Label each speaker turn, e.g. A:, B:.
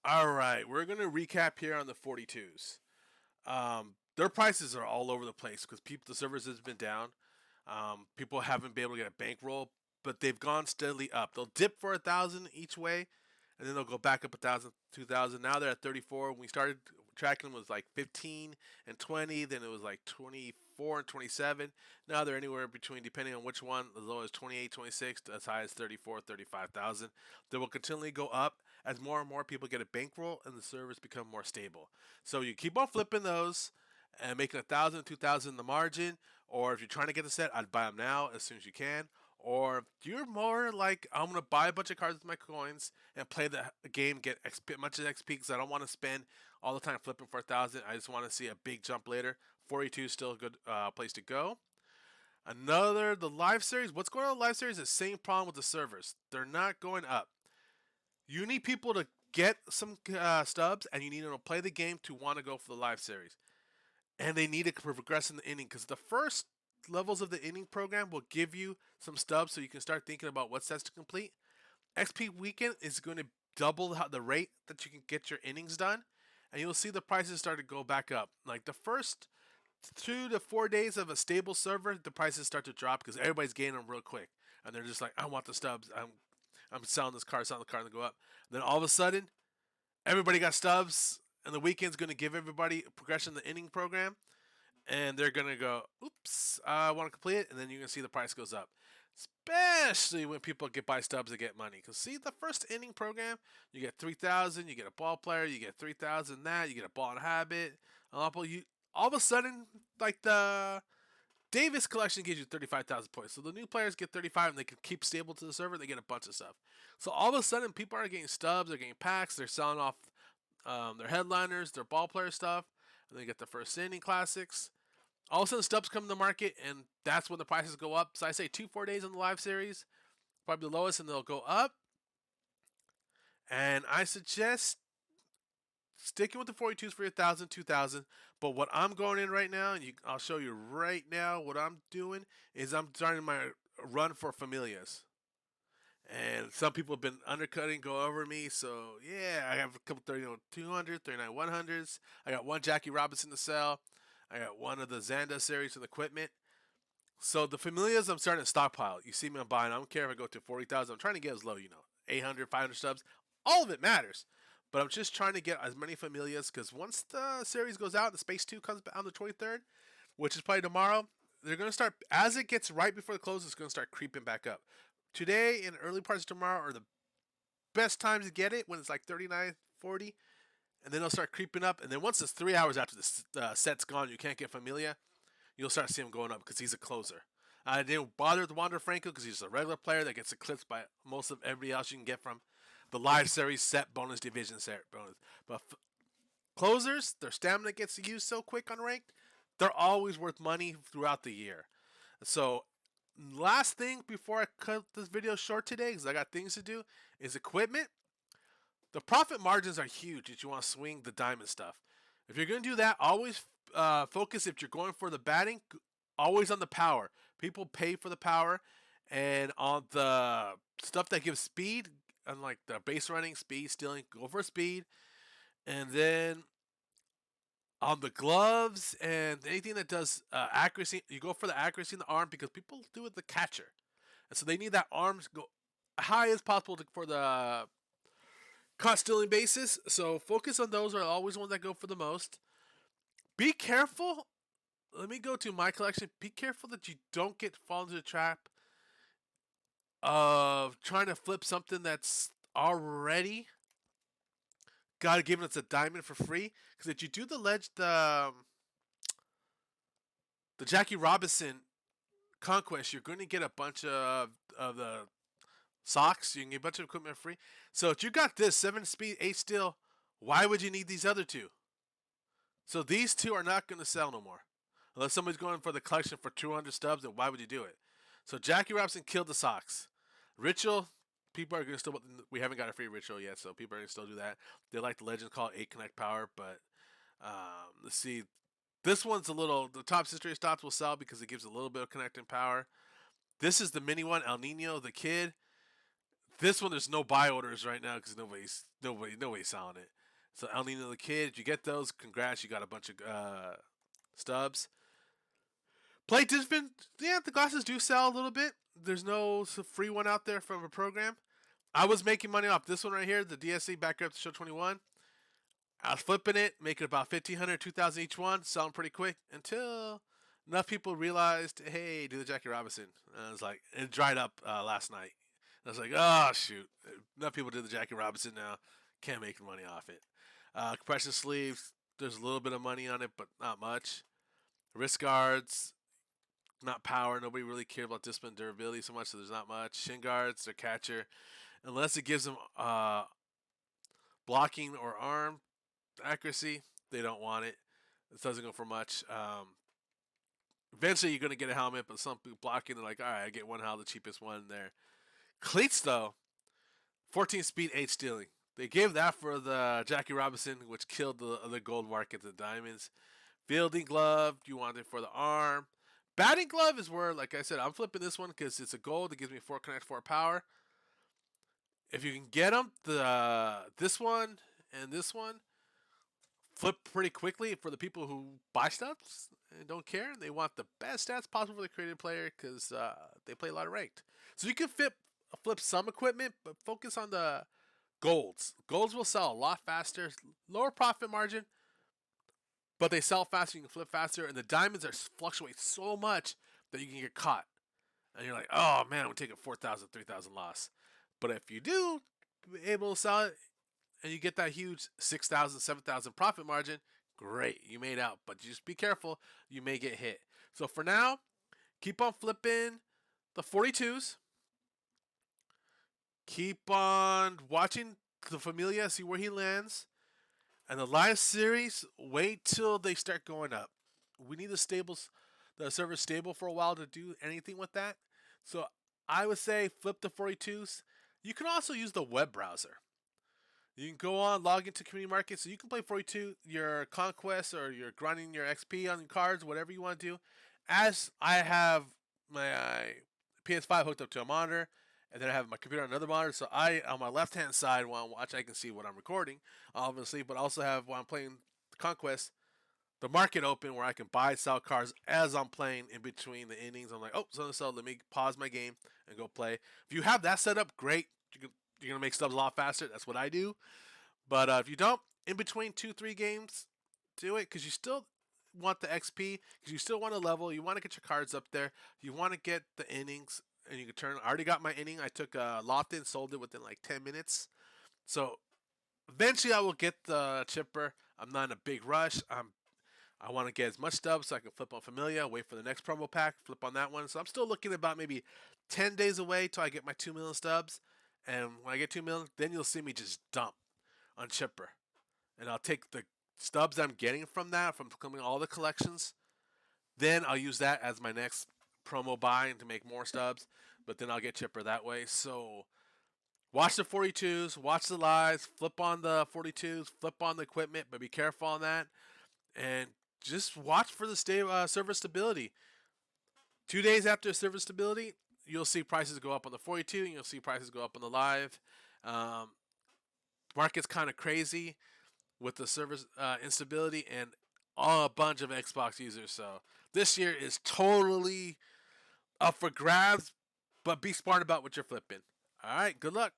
A: All right, we're gonna recap here on the 42s. Their prices are all over the place because the servers has been down. People haven't been able to get a bankroll, but they've gone steadily up. They'll dip for 1,000 each way, and then they'll go back up 1,000, 2,000. Now they're at 34. When we started tracking, them, it was like 15 and 20. Then it was like 24 and 27. Now they're anywhere between, depending on which one, as low as 28, 26, to as high as 34, 35,000. They will continually go up as more and more people get a bankroll and the servers become more stable. So you keep on flipping those and making 1,000, 2,000 in the margin. Or if you're trying to get the set, I'd buy them now as soon as you can. Or if you're more like, I'm going to buy a bunch of cards with my coins and play the game, get much as XP because I don't want to spend all the time flipping for 1,000. I just want to see a big jump later. 42 is still a good place to go. The live series. What's going on in the live series is the same problem with the servers. They're not going up. You need people to get some stubs, and you need them to play the game to want to go for the live series. And they need to progress in the inning because the first levels of the inning program will give you some stubs so you can start thinking about what sets to complete. XP weekend is going to double the rate that you can get your innings done, and you'll see the prices start to go back up. Like the first 2 to 4 days of a stable server, the prices start to drop because everybody's getting them real quick, and they're just like, I want the stubs. I'm selling this card, selling the card, and they go up. Then all of a sudden, everybody got stubs, and the weekend's going to give everybody progression in the inning program, and they're going to go, oops, I want to complete it, and then you're going to see the price goes up. Especially when people get buy stubs to get money. Because see, the first inning program, you get 3,000, you get a ball player, you get 3,000 that, you get a ball in habit. All of a sudden, like the Davis collection gives you 35,000 points. So the new players get 35 and they can keep stable to the server. They get a bunch of stuff. So all of a sudden, people are getting stubs, they're getting packs, they're selling off their headliners, their ball player stuff, and they get the first inning classics. All of a sudden, stubs come to the market, and that's when the prices go up. So I say 2-4 days on the live series, probably the lowest, and they'll go up. And I suggest sticking with the 42s for your 1,000, 2,000. But what I'm going in right now, and I'll show you right now what I'm doing, is I'm starting my run for Familias. And some people have been undercutting, go over me. So, yeah, I have a couple 30, 200, 39, 100s. I got one Jackie Robinson to sell. I got one of the Zanda series with equipment. So, the Familias, I'm starting to stockpile. You see me, I'm buying. I don't care if I go to 40,000. I'm trying to get as low, 800, 500 subs. All of it matters. But I'm just trying to get as many Familias because once the series goes out, the Space 2 comes on the 23rd, which is probably tomorrow, they're going to start, as it gets right before the close, it's going to start creeping back up. Today and early parts of tomorrow are the best times to get it when it's like 39, 40, and then it'll start creeping up. And then once it's 3 hours after the set's gone, you can't get Familia, you'll start seeing him going up because he's a closer. I didn't bother with Wander Franco because he's a regular player that gets eclipsed by most of everybody else you can get from the live series set bonus division set bonus. But closers, their stamina gets used so quick on ranked, they're always worth money throughout the year. So last thing before I cut this video short today, because I got things to do, is equipment. The profit margins are huge if you want to swing the diamond stuff. If you're going to do that, always focus, if you're going for the batting, always on the power. People pay for the power, and on the stuff that gives speed, unlike the base running, speed, stealing, go for speed. And then on the gloves and anything that does accuracy, you go for the accuracy in the arm because people do it the catcher. And so they need that arm to go high as possible for the caught stealing bases. So focus on those are always ones that go for the most. Be careful. Let me go to my collection. Be careful that you don't fall into the trap of trying to flip something that's already got to give us a diamond for free. Because if you do the Jackie Robinson conquest, you're going to get a bunch of the socks. You can get a bunch of equipment free. So if you got this 7 speed, 8 steel, why would you need these other two? So these two are not going to sell no more. Unless somebody's going for the collection for 200 stubs, then why would you do it? So Jackie Robinson killed the socks. Ritual, people are going to still, we haven't got a free ritual yet, so people are going to still do that. They like the Legends call 8 Connect Power, but let's see. This one's the top history stops will sell because it gives a little bit of connecting power. This is the mini one, El Nino, the kid. This one, there's no buy orders right now because nobody's selling it. So El Nino the Kid, if you get those, congrats, you got a bunch of Stubbs. Plate has been, yeah, the glasses do sell a little bit. There's no free one out there from a program. I was making money off this one right here, the DSC Back Up to Show 21. I was flipping it, making about 1,500, 2,000 each one, selling pretty quick until enough people realized, hey, do the Jackie Robinson. And I was like, it dried up last night. I was like, oh, shoot. Enough people did the Jackie Robinson now. Can't make money off it. Compression sleeves, there's a little bit of money on it, but not much. Wrist guards, not power. Nobody really cared about discipline and durability so much, so there's not much. Shin guards, their catcher. Unless it gives them blocking or arm accuracy, they don't want it. It doesn't go for much. Eventually, you're going to get a helmet, but some people blocking, they're like, all right, I get one helmet, the cheapest one there. Cleats, though, 14 speed, 8 stealing. They gave that for the Jackie Robinson, which killed the other gold market, the diamonds. Fielding glove, you want it for the arm. Batting glove is where, like I said, I'm flipping this one because it's a gold. It gives me 4 connect, 4 power. If you can get them, this one and this one, flip pretty quickly for the people who buy Stubbs and don't care. They want the best stats possible for the creative player because they play a lot of ranked. So you can flip some equipment, but focus on the golds. Golds will sell a lot faster, lower profit margin, but they sell faster. You can flip faster, and the diamonds fluctuate so much that you can get caught. And you're like, oh man, I'm taking 4,000, 3,000 loss. But if you do be able to sell it, and you get that huge 6,000, 7,000 profit margin, great, you made out. But just be careful, you may get hit. So for now, keep on flipping the 42s. Keep on watching the Familia, see where he lands. And the live series, wait till they start going up. We need the server stable for a while to do anything with that. So I would say flip the 42s. You can also use the web browser. You can go on, log into Community Market, so you can play 42, your Conquest, or you're grinding your XP on your cards, whatever you want to do. As I have my PS5 hooked up to a monitor, and then I have my computer on another monitor, so on my left-hand side, while I'm watching, I can see what I'm recording, obviously, but I also have, while I'm playing Conquest, the market open where I can buy, sell cards as I'm playing in between the innings. I'm like, oh, so let me pause my game and go play. If you have that set up, great. You're going to make Stubbs a lot faster. That's what I do. But if you don't, in between 2-3 games, do it because you still want the XP, because you still want to level. You want to get your cards up there. You want to get the innings, and you can turn. I already got my inning. I took Lofton, sold it within like 10 minutes. So eventually I will get the chipper. I'm not in a big rush. I want to get as much Stubbs so I can flip on Familia, wait for the next promo pack, flip on that one. So I'm still looking about maybe 10 days away till I get my 2 million Stubbs. And when I get 2 million, then you'll see me just dump on chipper. And I'll take the Stubbs I'm getting from that, from coming all the collections. Then I'll use that as my next promo buy to make more Stubbs. But then I'll get chipper that way. So watch the 42s, watch the lives, flip on the 42s, flip on the equipment, but be careful on that. And just watch for the server stability. 2 days after server stability, you'll see prices go up on the 42, and you'll see prices go up on the live. Market's kind of crazy with the server instability and a bunch of Xbox users. So this year is totally up for grabs, but be smart about what you're flipping. All right, good luck.